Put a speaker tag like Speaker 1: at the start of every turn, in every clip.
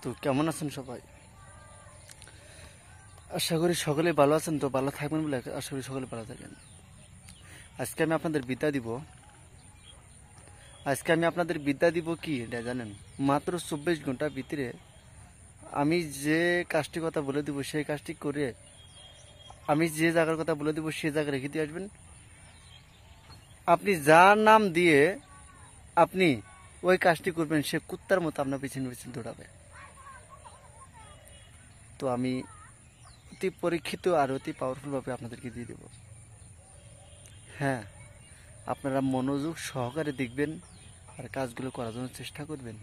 Speaker 1: তো কেমন আছেন সবাই? আশা করি সকলে ভালো আছেন। তো ভালো থাকবেন বলে আশা করি সকলে ভালো থাকেন। আজকে আমি আপনাদের বিদ্যা দিব। কি এটা জানেন? মাত্র 24 ঘন্টার ভিতরে আমি যে কাজটির কথা বলে দিব সেই কাজটি করে আমি যে জায়গার কথা বলে দিব সেই জায়গায় রেখে দিয়ে আসবেন। আপনি যার নাম দিয়ে আপনি ওই কাজটি করবেন সে কুত্তার মতো আপনার পিছনে পিছনে দৌড়াবে। তো আমি অতি পরীক্ষিত আর অতি পাওয়ারফুলভাবে আপনাদেরকে দিয়ে দেব। হ্যাঁ, আপনারা মনোযোগ সহকারে দেখবেন আর কাজগুলো করার জন্য চেষ্টা করবেন।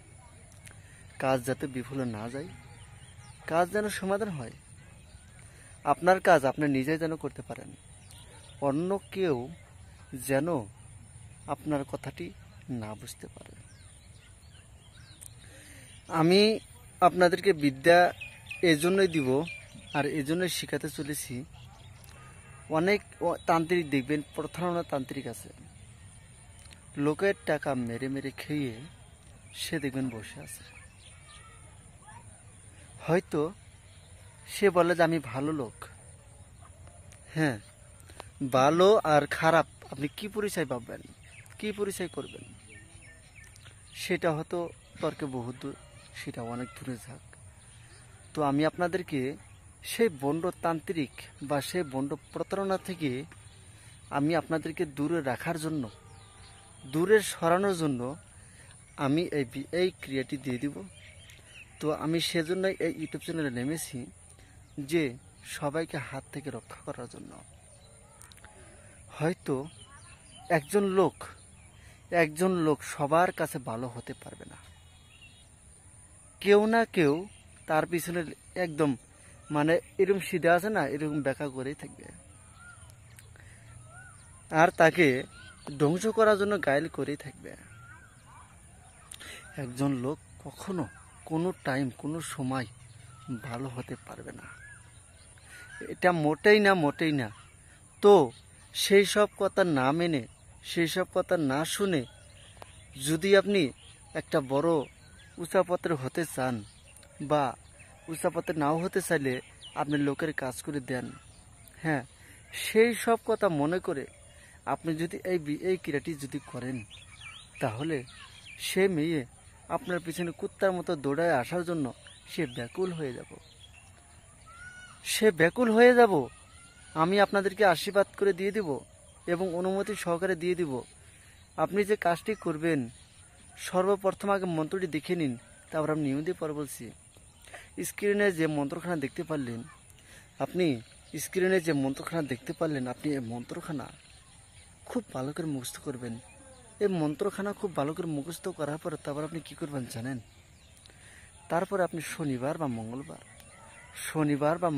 Speaker 1: কাজ যাতে বিফল না যায়, কাজ যেন সমাধান হয়। আপনার কাজ আপনি নিজেই যেন করতে পারেন, অন্য কেউ যেন আপনার কথাটি না বুঝতে পারে। আমি আপনাদেরকে বিদ্যা এজন্যই দিব আর এজন্যই শেখাতে চলেছি। অনেক তান্ত্রিক দেখবেন, প্রতারণা তান্ত্রিক আছে, লোকের টাকা মেরে মেরে খেয়ে সে দেখবেন বসে আছে। হয়তো সে বলে যে আমি ভালো লোক। হ্যাঁ, ভালো আর খারাপ আপনি কি পরিচয় পাবেন, কি পরিচয় করবেন, সেটা হয়তো তর্কে বহু দূর, সেটা অনেক দূরে যাক। তো আমি আপনাদেরকে সেই বন্ড তান্ত্রিক বা সেই বন্ড প্রতারণা থেকে আমি আপনাদেরকে দূরে রাখার জন্য, দূরে সরানোর জন্য আমি এই ক্রিয়াটি দিয়ে দিব। তো আমি সেজন্য এই ইউটিউব চ্যানেলে নেমেছি যে সবাইকে হাত থেকে রক্ষা করার জন্য। হয়তো একজন লোক সবার কাছে ভালো হতে পারবে না, কেউ না কেউ তার পিছনে একদম মানে এরকম সিধা আছে না, এরকম ব্যাখ্যা করেই থাকবে আর তাকে ধ্বংস করার জন্য গায়েল করেই থাকবে। একজন লোক কখনো কোনো টাইম কোনো সময় ভালো হতে পারবে না, এটা মোটেই না। তো সেই সব কথা না মেনে, সেই সব কথা না শুনে যদি আপনি একটা বড় উঁচা পত্রে হতে চান বা উঁচা পত্রে নাও হতে চাইলে আপনি লোকের কাজ করে দেন, হ্যাঁ, সেই সব কথা মনে করে আপনি যদি এই ক্রিয়াটি যদি করেন, তাহলে সে মেয়ে আপনার পিছনে কুত্তার মতো দৌড়ায় আসার জন্য সে ব্যাকুল হয়ে যাব। আমি আপনাদেরকে আশীর্বাদ করে দিয়ে দিব এবং অনুমতি সহকারে দিয়ে দিব। আপনি যে কাজটি করবেন, সর্বপ্রথম আগে মন্ত্রটি দেখে নিন, তারপর আমি নিয়ম দিয়ে পরে বলছি। স্ক্রিনে যে মন্ত্রখানা দেখতে পারলেন আপনি এই মন্ত্রখানা খুব ভালো করে মুখস্থ করবেন। এই মন্ত্রখানা খুব ভালো করে মুখস্থ করার পরে তারপর আপনি কি করবেন জানেন? তারপরে আপনি শনিবার বা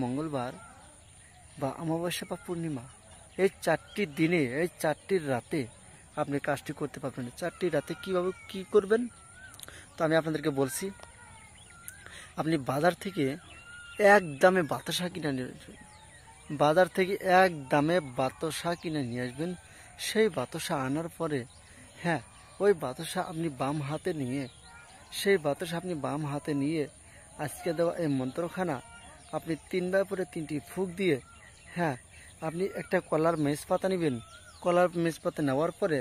Speaker 1: মঙ্গলবার বা অমাবস্যা বা পূর্ণিমা, এই 4টি দিনে, এই 4টি রাতে আপনি কাজটি করতে পারবেন। 4টি রাতে কিভাবে কি করবেন তো আমি আপনাদেরকে বলছি। আপনি বাজার থেকে এক দামে বাতাসা কিনে নিয়ে আসবেন, সেই বাতাসা আনার পরে, হ্যাঁ, ওই বাতাসা আপনি বাম হাতে নিয়ে আজকে দেওয়া এই মন্ত্রখানা আপনি 3বার পরে 3টি ফুঁক দিয়ে, হ্যাঁ, আপনি একটা কলার মেজপাতা নেবেন। কলার মেজপাতা নেওয়ার পরে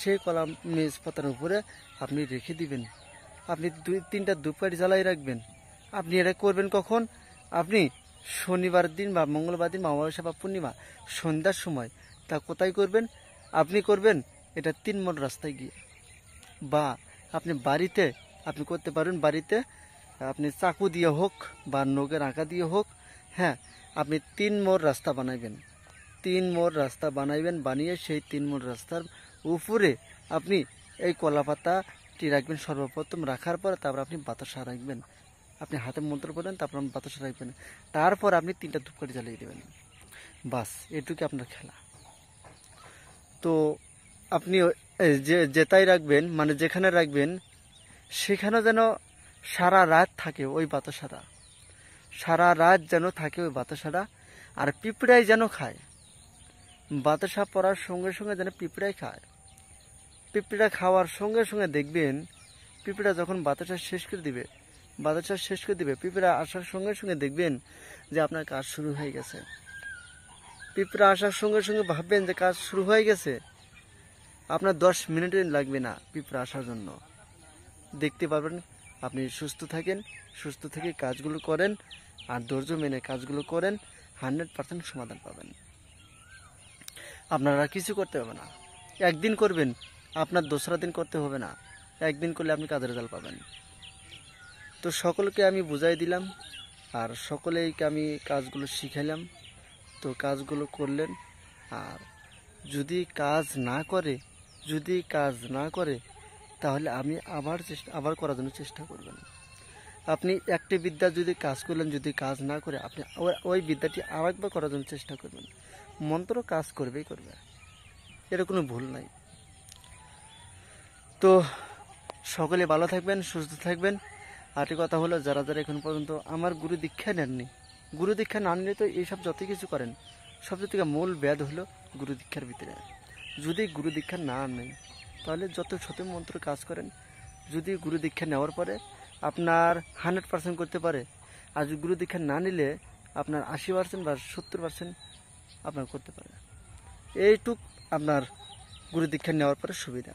Speaker 1: সেই কলার মেজপাতার উপরে আপনি রেখে দিবেন। আপনি 2-3টা ধূপকাঠি জ্বালাই রাখবেন। আপনি এটা করবেন কখন? আপনি শনিবার দিন বা মঙ্গলবার দিন বা অমাবস্যা বা পূর্ণিমা সন্ধ্যার সময়। তা কোথায় করবেন? আপনি করবেন এটা 3 মোড় রাস্তায় গিয়ে, বা আপনি করতে পারেন বাড়িতে। আপনি চাকু দিয়ে হোক বা নখের আঁকা দিয়ে হোক, হ্যাঁ, আপনি 3 মোড় রাস্তা বানাইবেন। বানিয়ে সেই 3 মোড় রাস্তার উপরে আপনি এই কলা পাতাটি রাখবেন সর্বপ্রথম। রাখার পর তারপর আপনি বাতাসা রাখবেন। আপনি হাতে মন্ত্র পড়েন, তারপর আপনি বাতাসা রাখবেন। তারপর আপনি 3টা ধূপকাঠি জ্বালিয়ে দেবেন। বাস, এটুকু আপনার খেলা। তো আপনি যেটাই রাখবেন, মানে যেখানে রাখবেন সেখানে যেন সারা রাত থাকে ওই বাতাসাটা, আর পিঁপড়াই যেন খায়। বাতাসা পড়ার সঙ্গে সঙ্গে যেন পিঁপড়াই খায়। পিঁপড়া খাওয়ার সঙ্গে সঙ্গে দেখবেন পিঁপড়া যখন বাতাসা শেষ করে দিবে, বাতাসা শেষ করে দিবে। পিঁপড়া আসার সঙ্গে সঙ্গে দেখবেন যে আপনার কাজ শুরু হয়ে গেছে। পিঁপড়া আসার সঙ্গে সঙ্গে ভাববেন যে কাজ শুরু হয়ে গেছে। আপনার 10 মিনিট লাগবে না পিঁপড়া আসার জন্য। দেখতে পারবেন আপনি সুস্থ থাকেন, সুস্থ থেকে কাজগুলো করেন আর ধৈর্য মেনে কাজগুলো করেন, 100% সমাধান পাবেন। আপনারা কিছু করতে হবে না, একদিন করবেন, আপনার দোসরা দিন করতে হবে না, একদিন করলে আপনি কাজের রেজাল্ট পাবেন। তো সকলকে আমি বুঝাই দিলাম আর সকলেইকে আমি কাজগুলো শিখাইলাম। তো কাজগুলো করলেন। আর যদি কাজ না করে তাহলে আমি আবার করার জন্য চেষ্টা করবেন। আপনি একটি বিদ্যা যদি কাজ করলেন, যদি কাজ না করে আপনি ওই বিদ্যাটি আরেকবার করার জন্য চেষ্টা করবেন। মন্ত্র কাজ করবেই করবে, এর কোনো ভুল নাই। তো সকলে ভালো থাকবেন, সুস্থ থাকবেন। আরেকটি কথা হলো, যারা এখন পর্যন্ত আমার গুরু দীক্ষা নেননি, গুরু দীক্ষা না নিলে তো এইসব যত কিছু করেন, সবচেয়ে থেকে মূল ব্যাধ হলো গুরু দীক্ষার ভিতরে। যদি গুরু দীক্ষা না নেন তাহলে যত শত মন্ত্র কাজ করেন, যদি গুরু দীক্ষা নেওয়ার পরে আপনার 100% করতে পারে, আর যদি গুরু দীক্ষা না নিলে আপনার 80% বা 70% আপনার করতে পারে। এইটুক আপনার গুরু দীক্ষা নেওয়ার পরে সুবিধা।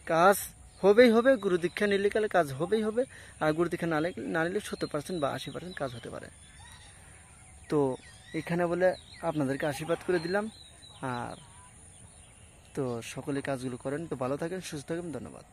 Speaker 1: কাজ হবেই হবে, গুরু দীক্ষা নিলে গেলে কাজ হবেই হবে, আর গুরু দীক্ষা না নিলে 70% বা 80% কাজ হতে পারে। তো এখানে বলে আপনাদেরকে আশীর্বাদ করে দিলাম। আর তো সকলে কাজগুলো করেন। তো ভালো থাকেন, সুস্থ থাকেন, ধন্যবাদ।